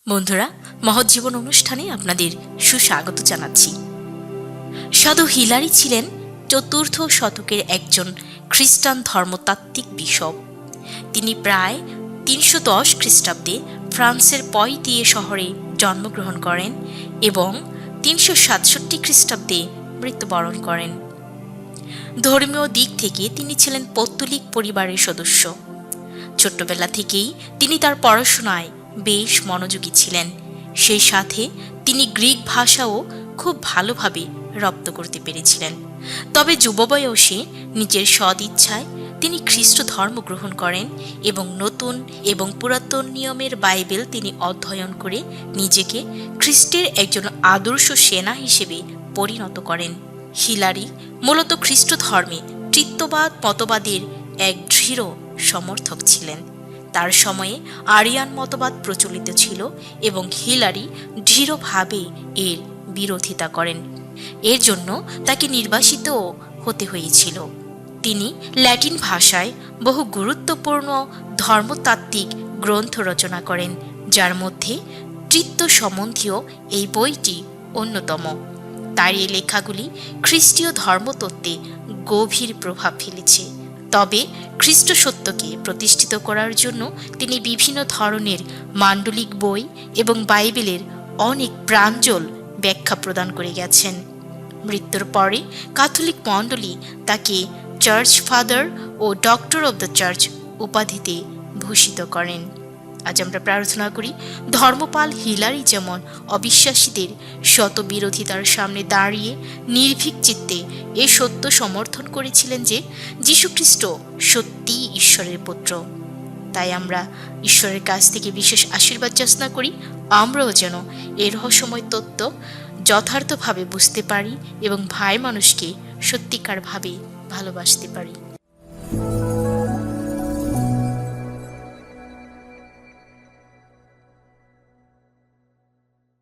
বন্ধুরা, মহৎ জীবন অনুষ্ঠানে আপনাদের সুস্বাগত জানাচ্ছি। সাধু হিলারি ছিলেন চতুর্থ শতকের একজন খ্রিস্টান ধর্মতাত্ত্বিক বিশপ। তিনি প্রায় 310 খ্রিস্টাব্দে ফ্রান্সের পয়তিয়ে শহরে জন্মগ্রহণ করেন এবং 367 খ্রিস্টাব্দে মৃত্যুবরণ করেন। ধর্মীয় দিক থেকে তিনি ছিলেন পৌত্তলিক পরিবারের সদস্য। ছোট্টবেলা থেকেই তিনি তার পড়াশোনায় বেশ মনোযোগী ছিলেন। সেই সাথে তিনি গ্রিক ভাষাও খুব ভালোভাবে রপ্ত করতে পেরেছিলেন। তবে যুব বয়সে নিজের সদ ইচ্ছায় তিনি খ্রিস্ট ধর্ম গ্রহণ করেন এবং নতুন এবং পুরাতন নিয়মের বাইবেল তিনি অধ্যয়ন করে নিজেকে খ্রিস্টের একজন আদর্শ সেনা হিসেবে পরিণত করেন। হিলারি মূলত খ্রিস্ট ধর্মে তৃত্ববাদ মতবাদের এক দৃঢ় সমর্থক ছিলেন। তার সময়ে আরিয়ান মতবাদ প্রচলিত ছিল এবং হিলারি দৃঢ়ভাবে এর বিরোধিতা করেন। এর জন্য তাকে নির্বাসিত হতে হয়েছিল। তিনি ল্যাটিন ভাষায় বহু গুরুত্বপূর্ণ ধর্মতাত্ত্বিক গ্রন্থ রচনা করেন, যার মধ্যে তৃত্ব সম্বন্ধীয় এই বইটি অন্যতম। তার এই লেখাগুলি খ্রিস্টীয় ধর্মতত্ত্বে গভীর প্রভাব ফেলেছে। তবে খ্রিস্ট সত্যকে প্রতিষ্ঠিত করার জন্য তিনি বিভিন্ন ধরনের মান্ডলিক বই এবং বাইবেলের অনেক প্রাঞ্জল ব্যাখ্যা প্রদান করে গেছেন। মৃত্যুর পরে ক্যাথলিক মণ্ডলী তাকে চার্চ ফাদার ও ডক্টর অব দ্য চার্চ উপাধিতে ভূষিত করেন। আজ আমরা প্রার্থনা করি, ধর্মপাল হিলারি যেমন অবিশ্বাসীদের শত বিরোধিতার সামনে দাঁড়িয়ে নির্ভীক চিত্তে এ সত্য সমর্থন করেছিলেন যে যীশুখ্রিস্ট সত্যিই ঈশ্বরের পুত্র। তাই আমরা ঈশ্বরের কাছ থেকে বিশেষ আশীর্বাদ যাচনা করি, আমরাও যেন এই রহস্যময় তত্ত্ব যথার্থভাবে বুঝতে পারি এবং ভাই মানুষকে সত্যিকারভাবে ভালোবাসতে পারি।